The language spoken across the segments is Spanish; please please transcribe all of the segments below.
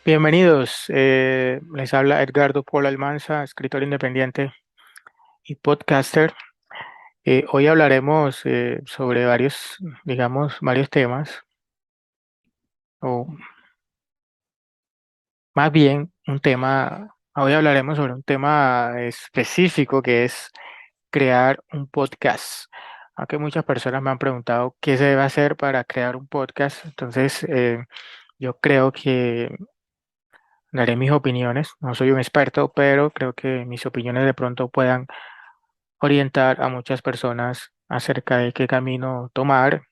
Bienvenidos, les habla Edgardo Paul Almanza, escritor independiente y podcaster. Hoy hablaremos sobre varios temas, o más bien hoy hablaremos sobre un tema específico que es crear un podcast. Aunque muchas personas me han preguntado qué se debe hacer para crear un podcast, entonces yo creo que daré mis opiniones. No soy un experto, pero creo que mis opiniones de pronto puedan orientar a muchas personas acerca de qué camino tomar.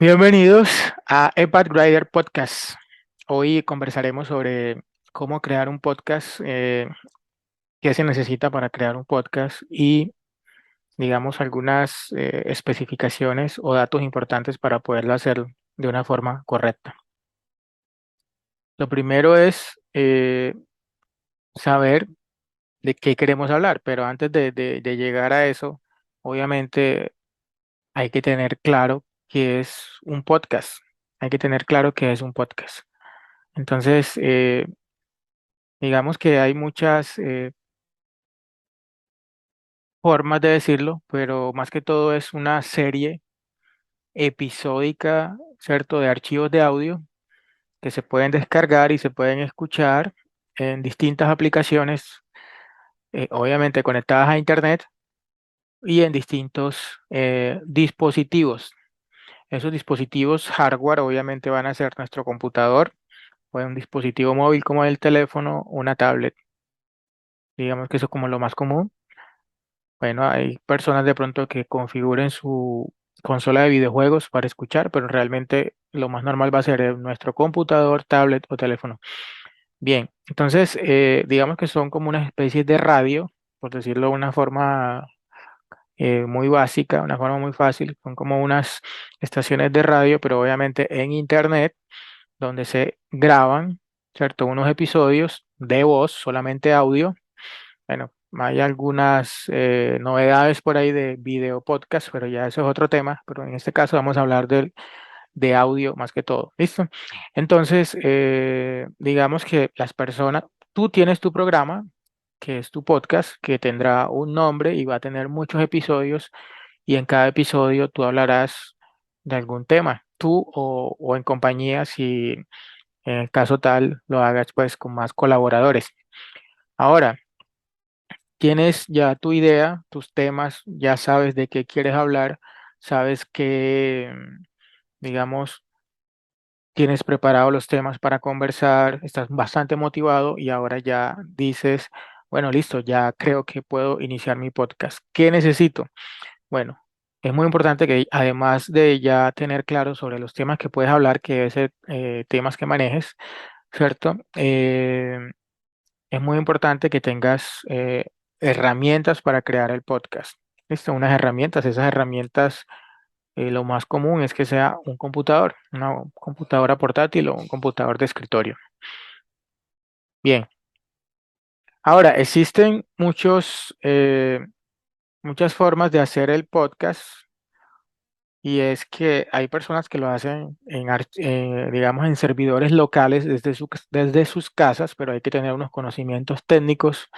Bienvenidos a Epath Rider Podcast. Hoy conversaremos sobre cómo crear un podcast, qué se necesita para crear un podcast y, digamos, algunas especificaciones o datos importantes para poderlo hacer de una forma correcta. Lo primero es saber de qué queremos hablar, pero antes de llegar a eso, obviamente hay que tener claro qué es un podcast. Hay que tener claro qué es un podcast. Entonces, digamos que hay muchas formas de decirlo, pero más que todo es una serie episódica, ¿cierto?, de archivos de audio que se pueden descargar y se pueden escuchar en distintas aplicaciones, obviamente conectadas a Internet y en distintos dispositivos. Esos dispositivos hardware obviamente van a ser nuestro computador o un dispositivo móvil como el teléfono, una tablet. Digamos que eso es como lo más común. Bueno, hay personas de pronto que configuren su consola de videojuegos para escuchar, pero realmente lo más normal va a ser nuestro computador, tablet o teléfono. Bien, entonces digamos que son como una especie de radio, por decirlo de una forma muy básica, una forma muy fácil. Son como unas estaciones de radio, pero obviamente en internet donde se graban, ¿cierto? Unos episodios de voz, solamente audio. Bueno, hay algunas novedades por ahí de video podcast, pero ya eso es otro tema. Pero en este caso vamos a hablar de audio más que todo. ¿Listo? Entonces, digamos que las personas, tú tienes tu programa, que es tu podcast, que tendrá un nombre y va a tener muchos episodios y en cada episodio tú hablarás de algún tema, tú o en compañía, si en el caso tal lo hagas pues con más colaboradores. Ahora, tienes ya tu idea, tus temas, ya sabes de qué quieres hablar, sabes que, digamos, tienes preparados los temas para conversar, estás bastante motivado y ahora ya dices, bueno, listo, ya creo que puedo iniciar mi podcast. ¿Qué necesito? Bueno, es muy importante que además de ya tener claro sobre los temas que puedes hablar, que debe ser temas que manejes, ¿cierto? Es muy importante que tengas herramientas para crear el podcast. ¿Listo? Unas herramientas, esas herramientas, lo más común es que sea un computador, una computadora portátil o un computador de escritorio. Bien, ahora existen muchas formas de hacer el podcast. Y es que hay personas que lo hacen digamos, en servidores locales desde sus casas, pero hay que tener unos conocimientos técnicos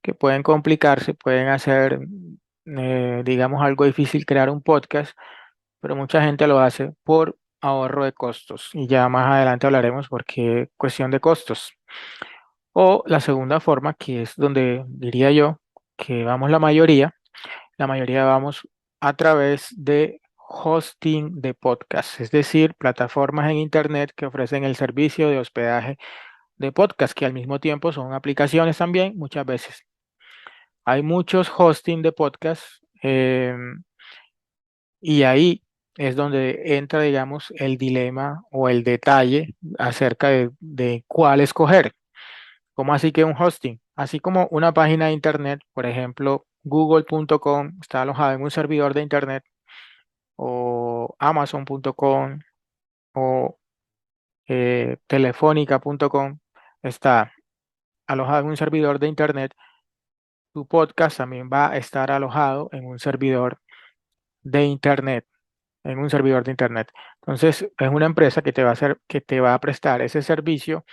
que pueden complicarse, pueden hacer, digamos, algo difícil crear un podcast, pero mucha gente lo hace por ahorro de costos. Y ya más adelante hablaremos por qué cuestión de costos. O la segunda forma, que es donde diría yo que vamos la mayoría vamos a través de hosting de podcast, es decir, plataformas en Internet que ofrecen el servicio de hospedaje de podcast, que al mismo tiempo son aplicaciones también, muchas veces. Hay muchos hosting de podcast y ahí es donde entra, digamos, el dilema o el detalle acerca de cuál escoger. ¿Cómo así que un hosting? Así como una página de Internet, por ejemplo, google.com está alojada en un servidor de Internet o amazon.com o telefónica.com está alojado en un servidor de Internet, tu podcast también va a estar alojado en un servidor de Internet. en un servidor de internet. Entonces, es una empresa que te va a hacer, que te va a prestar ese servicio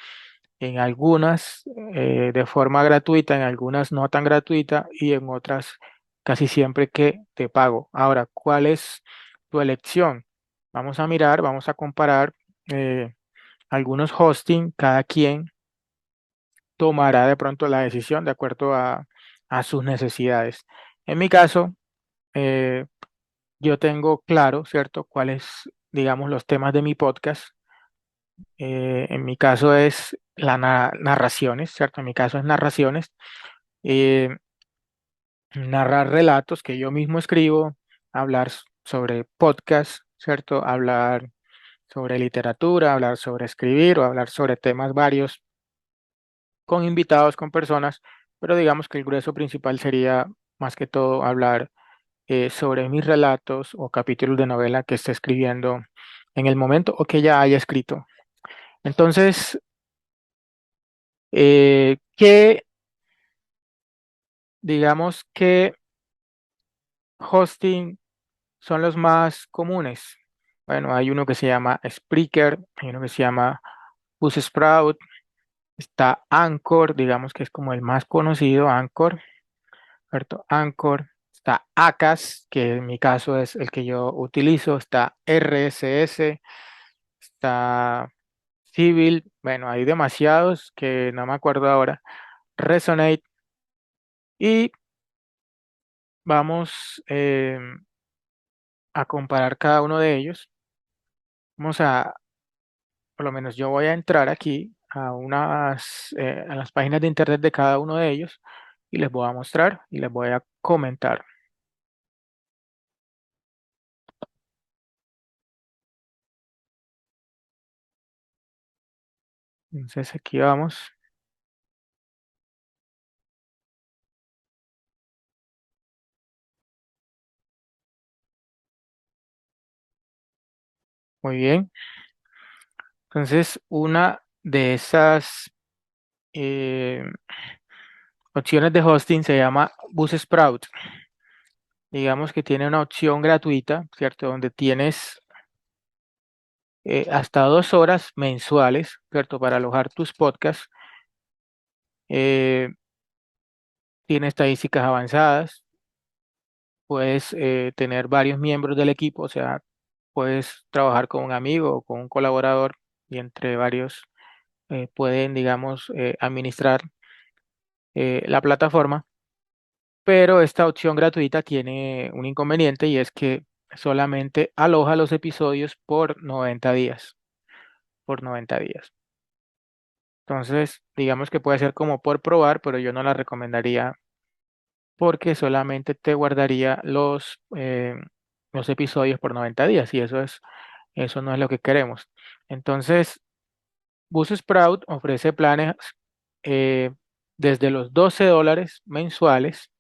en algunas de forma gratuita, en algunas no tan gratuita y en otras casi siempre que te pago. Ahora, ¿cuál es tu elección? Vamos a mirar, vamos a comparar algunos hosting, cada quien tomará de pronto la decisión de acuerdo a sus necesidades. En mi caso, eh, yo tengo claro, ¿cierto?, cuáles, digamos, los temas de mi podcast. En mi caso es narraciones, ¿cierto? En mi caso es narraciones, eh, narrar relatos que yo mismo escribo, hablar sobre podcast, ¿cierto? Hablar sobre literatura, hablar sobre escribir o hablar sobre temas varios con invitados, con personas, pero digamos que el grueso principal sería más que todo hablar sobre mis relatos o capítulos de novela que esté escribiendo en el momento o que ya haya escrito. Entonces, ¿qué, digamos, qué hosting son los más comunes? Bueno, hay uno que se llama Spreaker, hay uno que se llama Buzzsprout, está Anchor, digamos que es como el más conocido, Anchor, ¿cierto? Anchor, está Acast, que en mi caso es el que yo utilizo, está RSS, está Civil, bueno, hay demasiados que no me acuerdo ahora, Resonate, y vamos a comparar cada uno de ellos. Vamos a, por lo menos yo voy a entrar aquí a las páginas de internet de cada uno de ellos y les voy a mostrar y les voy a comentar. Entonces aquí vamos. Muy bien. Entonces una de esas eh, opciones de hosting se llama Buzzsprout. Digamos que tiene una opción gratuita, ¿cierto? Donde tienes hasta 2 horas mensuales, ¿cierto? Para alojar tus podcasts. Eh, tiene estadísticas avanzadas, puedes tener varios miembros del equipo, o sea, puedes trabajar con un amigo o con un colaborador y entre varios pueden, digamos, administrar la plataforma, pero esta opción gratuita tiene un inconveniente y es que solamente aloja los episodios por 90 días, por 90 días. Entonces, digamos que puede ser como por probar, pero yo no la recomendaría porque solamente te guardaría los episodios por 90 días y eso no es lo que queremos. Entonces, Buzzsprout ofrece planes eh, desde los $12 mensuales,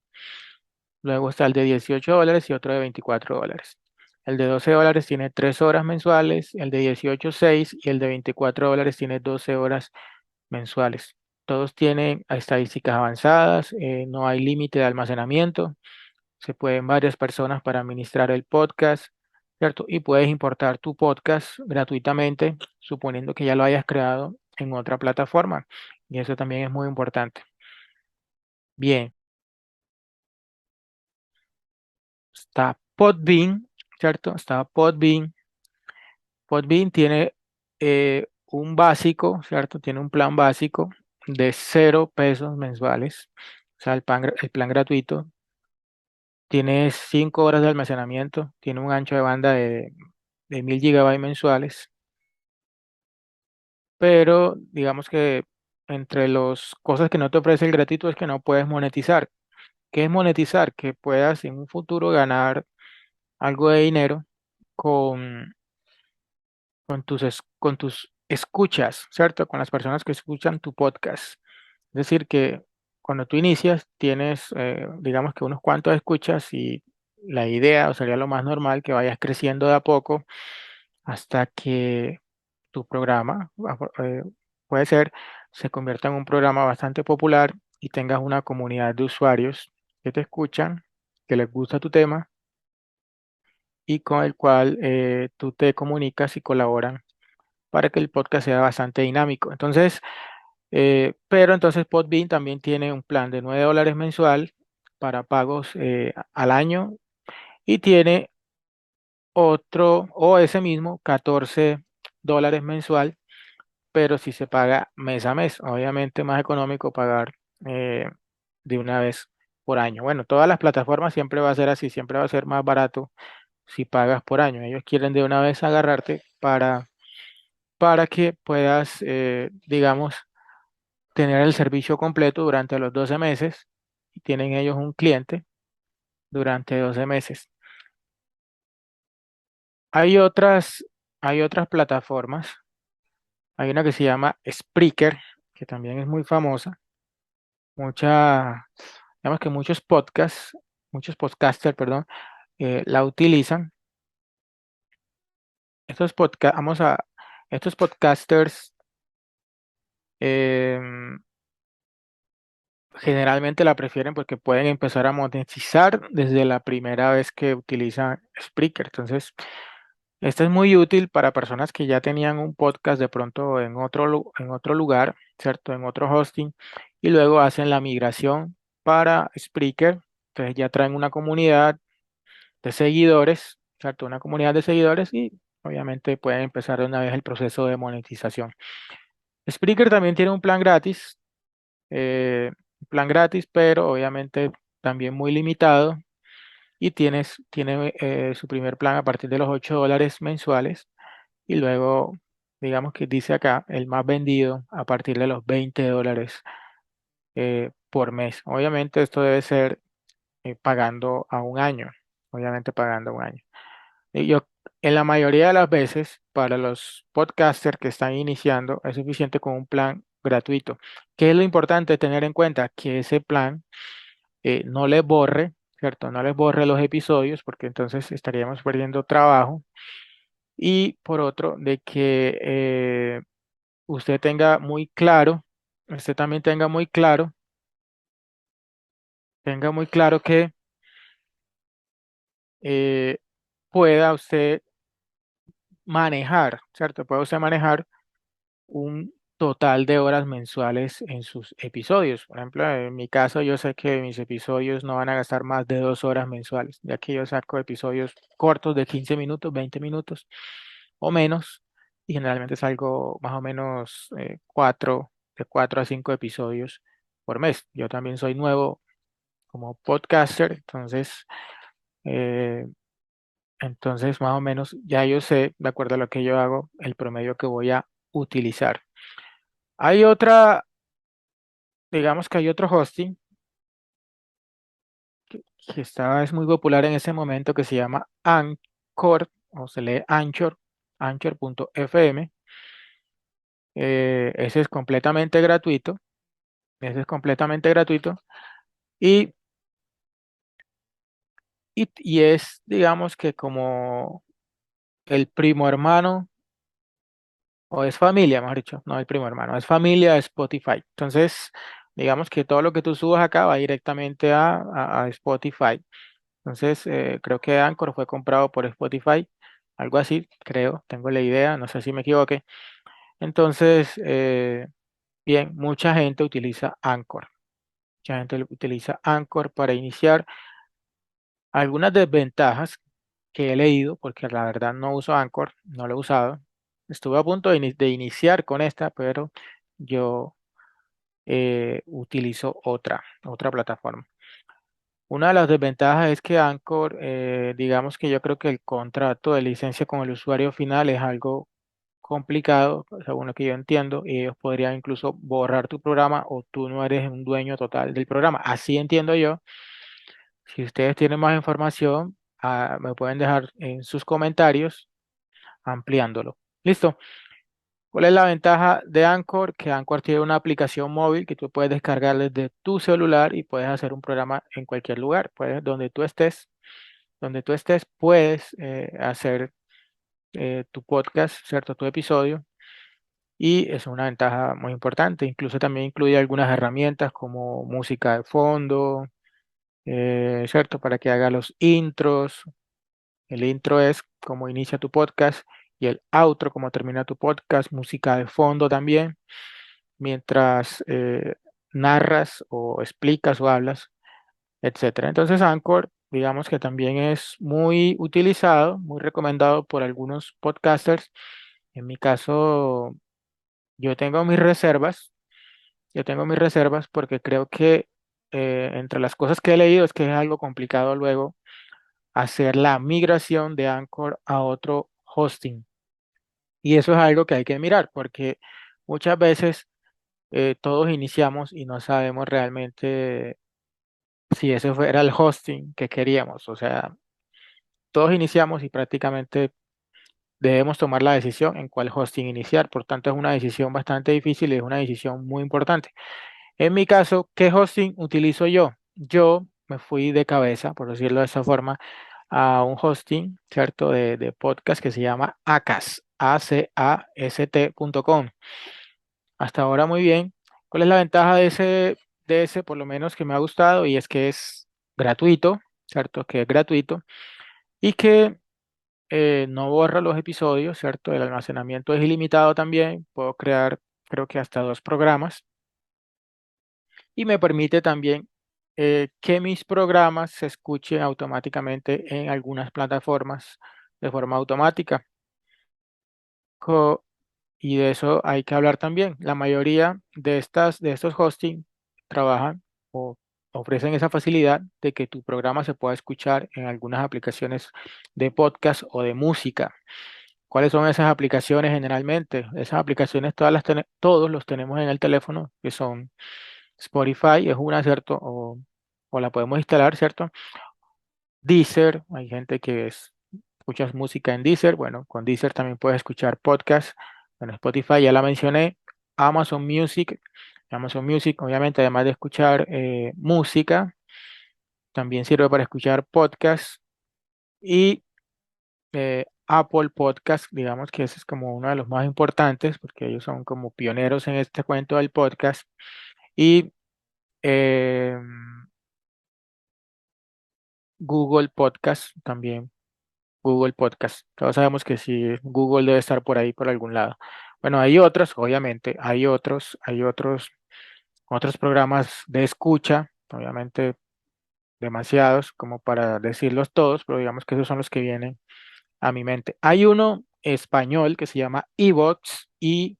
luego está el de $18 y otro de $24. El de $12 tiene 3 horas mensuales, el de 18 6 y el de $24 tiene 12 horas mensuales. Todos tienen estadísticas avanzadas, no hay límite de almacenamiento, se pueden varias personas para administrar el podcast, ¿cierto? Y puedes importar tu podcast gratuitamente, suponiendo que ya lo hayas creado en otra plataforma. Y eso también es muy importante. Bien, está Podbean, ¿cierto? Está Podbean. Podbean tiene un básico, ¿cierto? Tiene un plan básico de 0 pesos mensuales. O sea, el plan gratuito. Tiene 5 horas de almacenamiento. Tiene un ancho de banda de 1000 GB mensuales. Pero digamos que entre las cosas que no te ofrece el gratuito es que no puedes monetizar. ¿Qué es monetizar? Que puedas en un futuro ganar algo de dinero con con tus escuchas, ¿cierto? Con las personas que escuchan tu podcast. Es decir, que cuando tú inicias, tienes, digamos que unos cuantos escuchas y la idea, o sería lo más normal, que vayas creciendo de a poco hasta que tu programa, puede ser, se convierta en un programa bastante popular y tengas una comunidad de usuarios que te escuchan, que les gusta tu tema y con el cual tú te comunicas y colaboran para que el podcast sea bastante dinámico. Entonces, pero entonces Podbean también tiene un plan de $9 mensual para pagos al año y tiene otro o ese mismo $14 mensual, pero si se paga mes a mes. Obviamente más económico pagar eh, de una vez por año. Bueno, todas las plataformas siempre va a ser así, siempre va a ser más barato si pagas por año. Ellos quieren de una vez agarrarte para que puedas, digamos, tener el servicio completo durante los 12 meses y tienen ellos un cliente durante 12 meses. Hay otras, hay otras plataformas. Hay una que se llama Spreaker, que también es muy famosa. Digamos que muchos podcasters, perdón, la utilizan. Vamos estos podcasters em, generalmente la prefieren porque pueden empezar a monetizar desde la primera vez que utilizan Spreaker. Entonces, esta es muy útil para personas que ya tenían un podcast de pronto en otro lugar, ¿cierto? En otro hosting, y luego hacen la migración para Spreaker. Entonces ya traen una comunidad de seguidores, ¿cierto? Una comunidad de seguidores y obviamente pueden empezar de una vez el proceso de monetización. Spreaker también tiene un plan gratis, pero obviamente también muy limitado y tiene su primer plan a partir de los $8 mensuales y luego, digamos que dice acá, el más vendido a partir de los $20 por mes. Obviamente esto debe ser pagando a un año, obviamente pagando a un año. Y yo, en la mayoría de las veces, para los podcasters que están iniciando, es suficiente con un plan gratuito. ¿Qué es lo importante tener en cuenta? Que ese plan no les borre, ¿cierto? No les borre los episodios, porque entonces estaríamos perdiendo trabajo. Y por otro, de que usted tenga muy claro, usted también tenga muy claro que eh, pueda usted manejar, ¿cierto? Puede usted manejar un total de horas mensuales en sus episodios. Por ejemplo, en mi caso, yo sé que mis episodios no van a gastar más de 2 horas mensuales, ya que yo saco episodios cortos de 15 minutos, 20 minutos o menos, y generalmente salgo más o menos de 4 a 5 episodios por mes. Yo también soy nuevo como podcaster, eh, entonces más o menos ya yo sé, de acuerdo a lo que yo hago, el promedio que voy a utilizar. Hay otra, digamos que hay otro hosting que es muy popular en ese momento que se llama Anchor, o se lee Anchor, Anchor.fm. Ese es completamente gratuito, ese es completamente gratuito y, y es, digamos que como el primo hermano, o es familia, mejor dicho, no el primo hermano, es familia de Spotify. Entonces, digamos que todo lo que tú subas acá va directamente a Spotify. Entonces, creo que Anchor fue comprado por Spotify, algo así, creo, tengo la idea, no sé si me equivoqué. Entonces, bien, mucha gente utiliza Anchor. Mucha gente utiliza Anchor para iniciar. Algunas desventajas que he leído, porque la verdad no uso Anchor, no lo he usado. Estuve a punto de iniciar con esta, pero yo utilizo otra plataforma. Una de las desventajas es que Anchor, digamos que yo creo que el contrato de licencia con el usuario final es algo complicado, según lo que yo entiendo, y ellos podrían incluso borrar tu programa o tú no eres un dueño total del programa. Así entiendo yo. Si ustedes tienen más información, me pueden dejar en sus comentarios ampliándolo. Listo. ¿Cuál es la ventaja de Anchor? Que Anchor tiene una aplicación móvil que tú puedes descargar desde tu celular y puedes hacer un programa en cualquier lugar. Puedes, donde tú estés, puedes hacer tu podcast, ¿cierto? Tu episodio. Y es una ventaja muy importante. Incluso también incluye algunas herramientas como música de fondo, ¿cierto? Para que haga los intros. El intro es cómo inicia tu podcast y el outro, cómo termina tu podcast, música de fondo también, mientras narras o explicas o hablas, etcétera. Entonces Anchor, digamos que también es muy utilizado, muy recomendado por algunos podcasters. En mi caso, yo tengo mis reservas, yo tengo mis reservas porque creo que entre las cosas que he leído es que es algo complicado luego hacer la migración de Anchor a otro hosting. Y eso es algo que hay que mirar porque muchas veces todos iniciamos y no sabemos realmente si ese era el hosting que queríamos. O sea, todos iniciamos y prácticamente debemos tomar la decisión en cuál hosting iniciar. Por tanto, es una decisión bastante difícil y es una decisión muy importante. En mi caso, ¿qué hosting utilizo yo? Yo me fui de cabeza, por decirlo de esa forma, a un hosting, ¿cierto? De podcast que se llama Acast, acast.com. Hasta ahora muy bien. ¿Cuál es la ventaja de ese, por lo menos que me ha gustado? Y es que es gratuito, ¿cierto? Que es gratuito y que no borra los episodios, ¿cierto? El almacenamiento es ilimitado también. Puedo crear, creo que hasta 2 programas y me permite también que mis programas se escuchen automáticamente en algunas plataformas de forma automática. Co- Y de eso hay que hablar también. La mayoría de estos hosting trabajan o ofrecen esa facilidad de que tu programa se pueda escuchar en algunas aplicaciones de podcast o de música. ¿Cuáles son esas aplicaciones generalmente? Esas aplicaciones todos los tenemos en el teléfono, que son Spotify, es una, ¿cierto? O la podemos instalar, ¿cierto? Deezer, hay gente que escuchas música en Deezer, bueno, con Deezer también puedes escuchar podcast. Bueno, Spotify ya la mencioné, Amazon Music, Amazon Music, obviamente, además de escuchar música, también sirve para escuchar podcast y Apple Podcast, digamos que ese es como uno de los más importantes porque ellos son como pioneros en este cuento del podcast y eh, Google Podcast también. Google Podcast. Todos sabemos que si Google debe estar por ahí por algún lado. Bueno, hay otros, obviamente, hay otros programas de escucha, obviamente demasiados como para decirlos todos, pero digamos que esos son los que vienen a mi mente. Hay uno español que se llama Evox, IVX,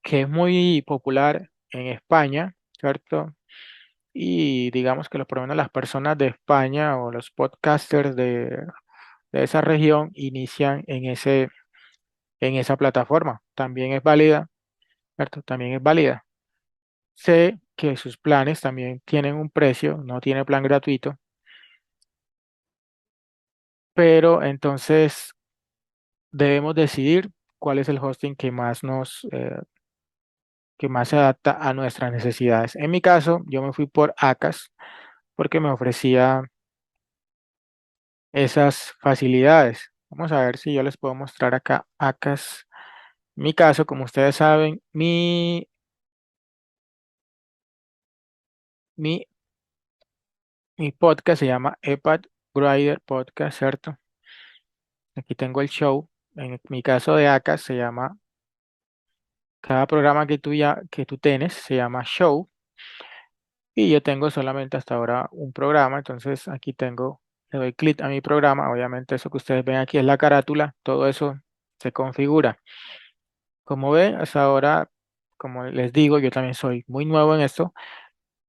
que es muy popular en España, ¿cierto? Y digamos que por lo menos las personas de España o los podcasters de esa región inician en esa plataforma. También es válida, ¿cierto? También es válida. Sé que sus planes también tienen un precio, no tiene plan gratuito, pero entonces debemos decidir cuál es el hosting que más se adapta a nuestras necesidades. En mi caso, yo me fui por Acas porque me ofrecía esas facilidades. Vamos a ver si yo les puedo mostrar acá Acas. En mi caso, como ustedes saben, mi Mi podcast se llama EPAD Grider Podcast, ¿cierto? Aquí tengo el show. En mi caso de ACA se llama, cada programa que tú tienes se llama show y yo tengo solamente hasta ahora un programa. Entonces aquí le doy clic a mi programa. Obviamente eso que ustedes ven aquí es la carátula. Todo eso se configura. Como ven, hasta ahora, como les digo, yo también soy muy nuevo en esto.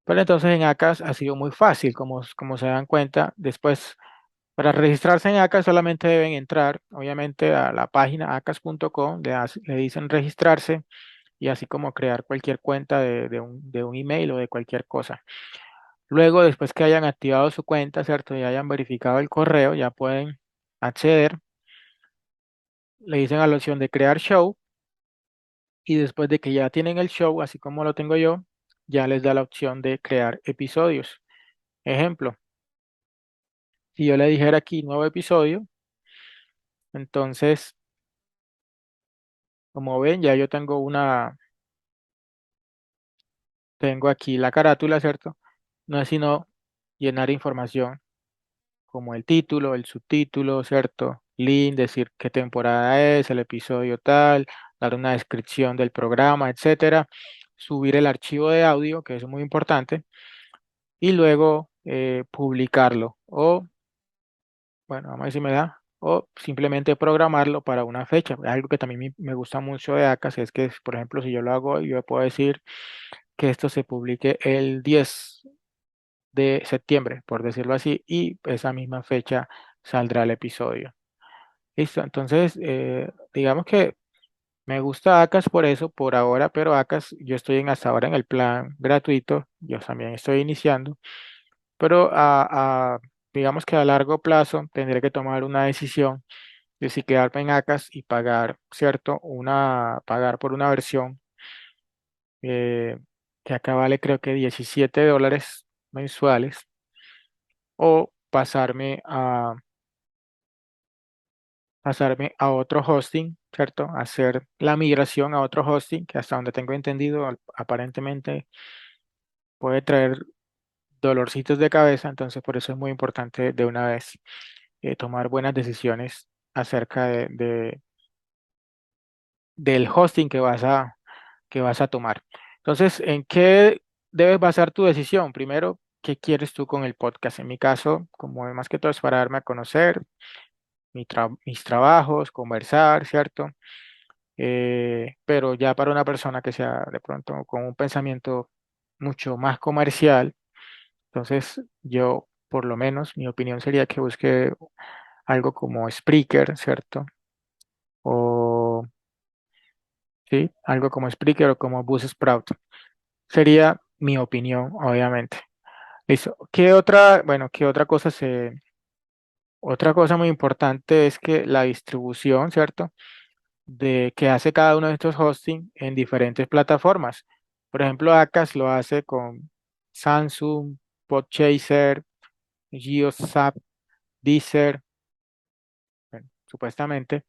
Pero entonces en ACAS ha sido muy fácil, como se dan cuenta. Después, para registrarse en ACAS solamente deben entrar, obviamente, a la página acas.com, le dicen registrarse y así como crear cualquier cuenta de un email o de cualquier cosa. Luego, después que hayan activado su cuenta, ¿cierto? Y hayan verificado el correo, ya pueden acceder. Le dicen a la opción de crear show y después de que ya tienen el show, así como lo tengo yo, ya les da la opción de crear episodios. Ejemplo, si yo le dijera aquí nuevo episodio, entonces, como ven, ya yo tengo aquí la carátula, ¿cierto? No es sino llenar información como el título, el subtítulo, ¿cierto? Link, decir qué temporada es, el episodio tal, dar una descripción del programa, etcétera. Subir el archivo de audio, que es muy importante, y luego publicarlo. O, bueno, vamos a ver si me da. O simplemente programarlo para una fecha. Algo que también me gusta mucho de Acas es que, por ejemplo, si yo lo hago, yo puedo decir que esto se publique el 10 de septiembre, por decirlo así, y esa misma fecha saldrá el episodio. Listo, entonces, digamos que me gusta Acas por eso, por ahora, pero Acas, yo estoy hasta ahora en el plan gratuito, yo también estoy iniciando, pero digamos que a largo plazo tendré que tomar una decisión de si quedarme en Acas y pagar, ¿cierto? Pagar por una versión eh, que acá vale creo que $17 mensuales, o pasarme a otro hosting, ¿cierto? Hacer la migración a otro hosting que hasta donde tengo entendido aparentemente puede traer dolorcitos de cabeza, entonces por eso es muy importante de una vez tomar buenas decisiones acerca del hosting que vas a tomar. Entonces, ¿en qué debes basar tu decisión? Primero, ¿qué quieres tú con el podcast? En mi caso, como más que todo es para darme a conocer mis trabajos, conversar, ¿cierto? Pero ya para una persona que sea de pronto con un pensamiento mucho más comercial, entonces yo, por lo menos, mi opinión sería que busque algo como Spreaker, ¿cierto? O sí, algo como Spreaker o como Buzzsprout. Sería mi opinión, obviamente. Listo. Qué otra cosa otra cosa muy importante es que la distribución, ¿cierto? De que hace cada uno de estos hosting en diferentes plataformas. Por ejemplo, Acas lo hace con Samsung, Podchaser, GeoZap, Deezer, bueno, supuestamente,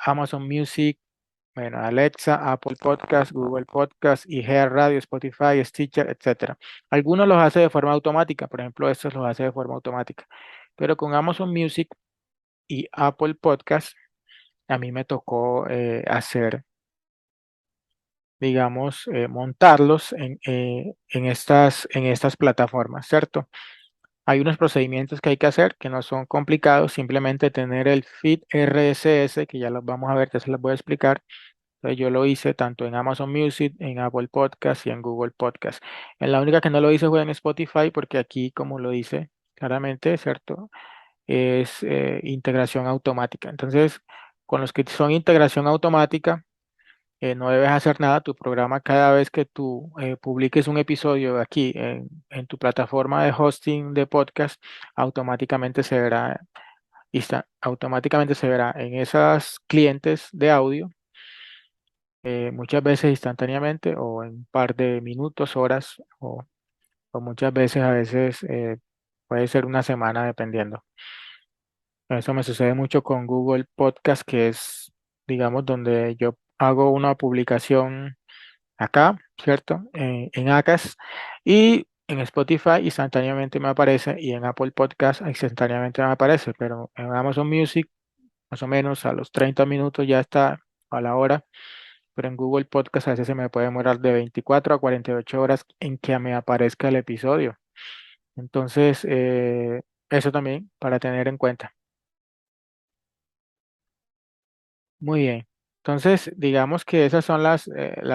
Amazon Music, bueno, Alexa, Apple Podcast, Google Podcast, iHeart Radio, Spotify, Stitcher, etcétera. Algunos los hace de forma automática, por ejemplo, estos los hace de forma automática. Pero con Amazon Music y Apple Podcast, a mí me tocó hacer, digamos, montarlos en estas plataformas, ¿cierto? Hay unos procedimientos que hay que hacer que no son complicados, simplemente tener el feed RSS, que ya los vamos a ver, ya se los voy a explicar. Entonces, yo lo hice tanto en Amazon Music, en Apple Podcast y en Google Podcast. En la única que no lo hice fue en Spotify, porque aquí, como lo dice claramente, ¿cierto? Es integración automática. Entonces, con los que son integración automática, no debes hacer nada. Tu programa, cada vez que tú publiques un episodio aquí en tu plataforma de hosting de podcast, automáticamente se verá, automáticamente se verá en esos clientes de audio, muchas veces instantáneamente o en un par de minutos, horas, o muchas veces, a veces puede ser una semana dependiendo. Eso me sucede mucho con Google Podcast, que es, digamos, donde yo hago una publicación acá, ¿cierto? En Acas, y en Spotify instantáneamente me aparece, y en Apple Podcast instantáneamente me aparece, pero en Amazon Music más o menos a los 30 minutos ya está, a la hora, pero en Google Podcast a veces se me puede demorar de 24 a 48 horas en que me aparezca el episodio. Entonces, eso también para tener en cuenta. Muy bien. Entonces, digamos que esas son las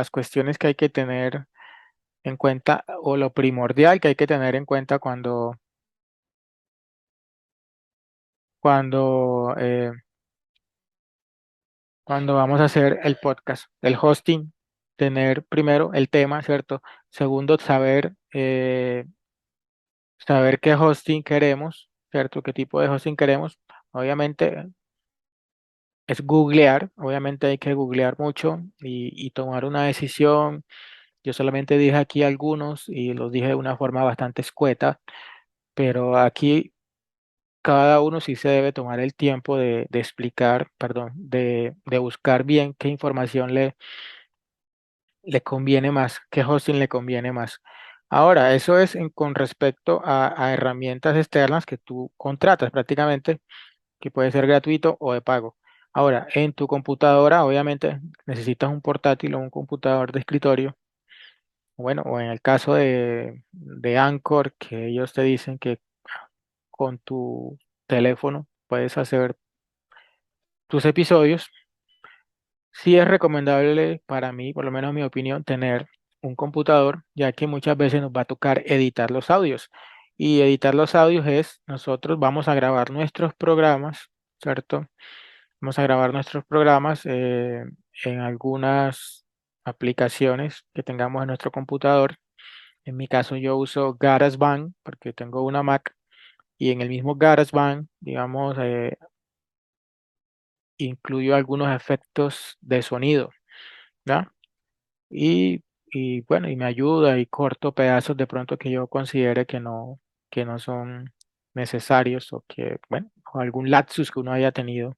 cuestiones que hay que tener en cuenta, o lo primordial que hay que tener en cuenta cuando, eh, cuando vamos a hacer el podcast, el hosting, tener primero el tema, ¿cierto? Segundo, saber qué hosting queremos, ¿cierto? ¿Qué tipo de hosting queremos? Obviamente es googlear, obviamente hay que googlear mucho y tomar una decisión. Yo solamente dije aquí algunos y los dije de una forma bastante escueta, pero aquí cada uno sí se debe tomar el tiempo de explicar, perdón, de buscar bien qué información le conviene más, qué hosting le conviene más. Ahora, eso es con respecto a herramientas externas que tú contratas prácticamente, que puede ser gratuito o de pago. Ahora, en tu computadora, obviamente, necesitas un portátil o un computador de escritorio. Bueno, o en el caso de Anchor, que ellos te dicen que con tu teléfono puedes hacer tus episodios. Sí es recomendable para mí, por lo menos en mi opinión, tener un computador, ya que muchas veces nos va a tocar editar los audios. Y editar los audios es, nosotros vamos a grabar nuestros programas, ¿cierto? Vamos a grabar nuestros programas en algunas aplicaciones que tengamos en nuestro computador. En mi caso yo uso GarageBand porque tengo una Mac y en el mismo GarageBand, digamos, incluyo algunos efectos de sonido, ¿ya? Y bueno, y me ayuda y corto pedazos de pronto que yo considere que no son necesarios o que, bueno, o algún lapsus que uno haya tenido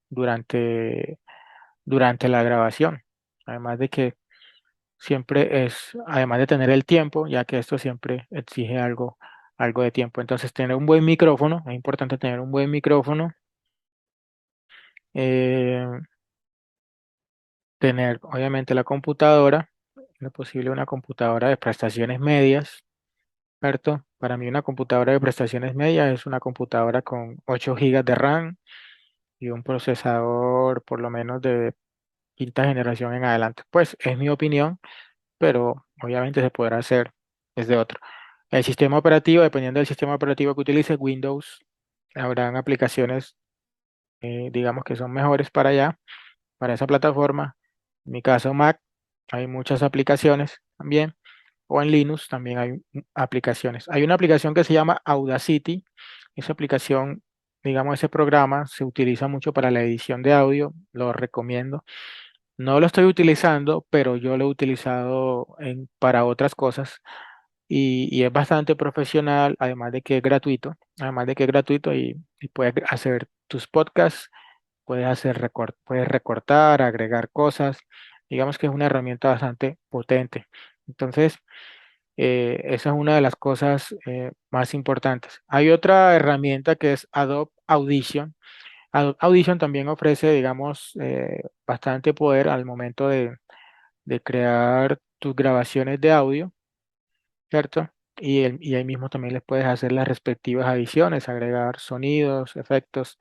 durante, durante la grabación. Además de que siempre es, además de tener el tiempo, ya que esto siempre exige algo de tiempo. Entonces, tener un buen micrófono, es importante tener un buen micrófono, eh, tener obviamente la computadora, en lo posible una computadora de prestaciones medias, ¿cierto? Para mí una computadora de prestaciones medias es una computadora con 8 gigas de RAM y un procesador por lo menos de quinta generación en adelante. Pues es mi opinión, pero obviamente se podrá hacer desde otro. El sistema operativo, dependiendo del sistema operativo que utilice, Windows, habrán aplicaciones, digamos que son mejores para allá, para esa plataforma. En mi caso, Mac, hay muchas aplicaciones también, o en Linux también hay aplicaciones. Hay una aplicación que se llama Audacity. Esa aplicación, digamos, ese programa se utiliza mucho para la edición de audio, lo recomiendo. No lo estoy utilizando, pero yo lo he utilizado para otras cosas y es bastante profesional, además de que es gratuito, además de que es gratuito y puedes hacer tus podcasts, puedes recortar, agregar cosas, digamos que es una herramienta bastante potente. Entonces, esa es una de las cosas más importantes. Hay otra herramienta que es Adobe Audition. Adobe Audition también ofrece, digamos, bastante poder al momento de crear tus grabaciones de audio, ¿cierto? Y ahí mismo también les puedes hacer las respectivas adiciones, agregar sonidos, efectos,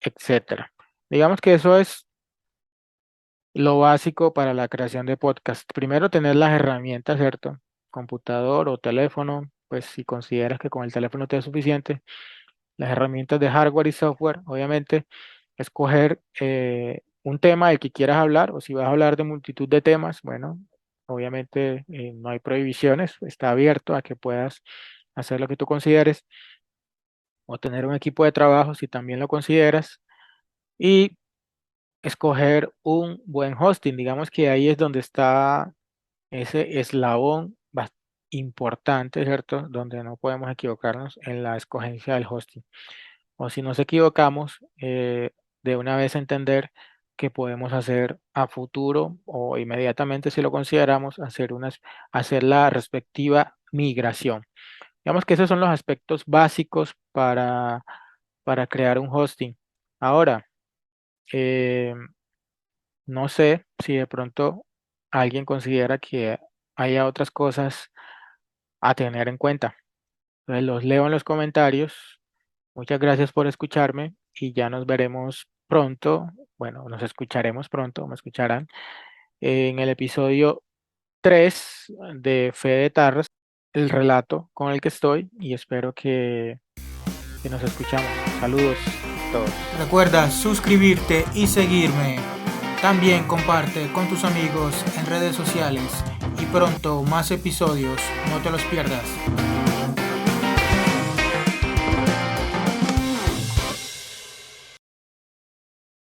etcétera. Digamos que eso es lo básico para la creación de podcast. Primero, tener las herramientas, ¿cierto? Computador o teléfono, pues si consideras que con el teléfono te es suficiente, las herramientas de hardware y software, obviamente, escoger un tema del que quieras hablar, o si vas a hablar de multitud de temas, bueno, obviamente no hay prohibiciones, está abierto a que puedas hacer lo que tú consideres, o tener un equipo de trabajo si también lo consideras, y escoger un buen hosting. Digamos que ahí es donde está ese eslabón importante, ¿cierto? Donde no podemos equivocarnos en la escogencia del hosting. O si nos equivocamos, de una vez entender que podemos hacer a futuro o inmediatamente, si lo consideramos, hacer la respectiva migración. Digamos que esos son los aspectos básicos para crear un hosting. Ahora, eh, no sé si de pronto alguien considera que haya otras cosas a tener en cuenta. Entonces los leo en los comentarios. Muchas gracias por escucharme y ya nos veremos pronto. Bueno, nos escucharemos pronto, me escucharán en el episodio 3 de Fe de Tarras, el relato con el que estoy y espero que nos escuchamos. Saludos a todos. Recuerda suscribirte y seguirme. También comparte con tus amigos en redes sociales y pronto más episodios, no te los pierdas.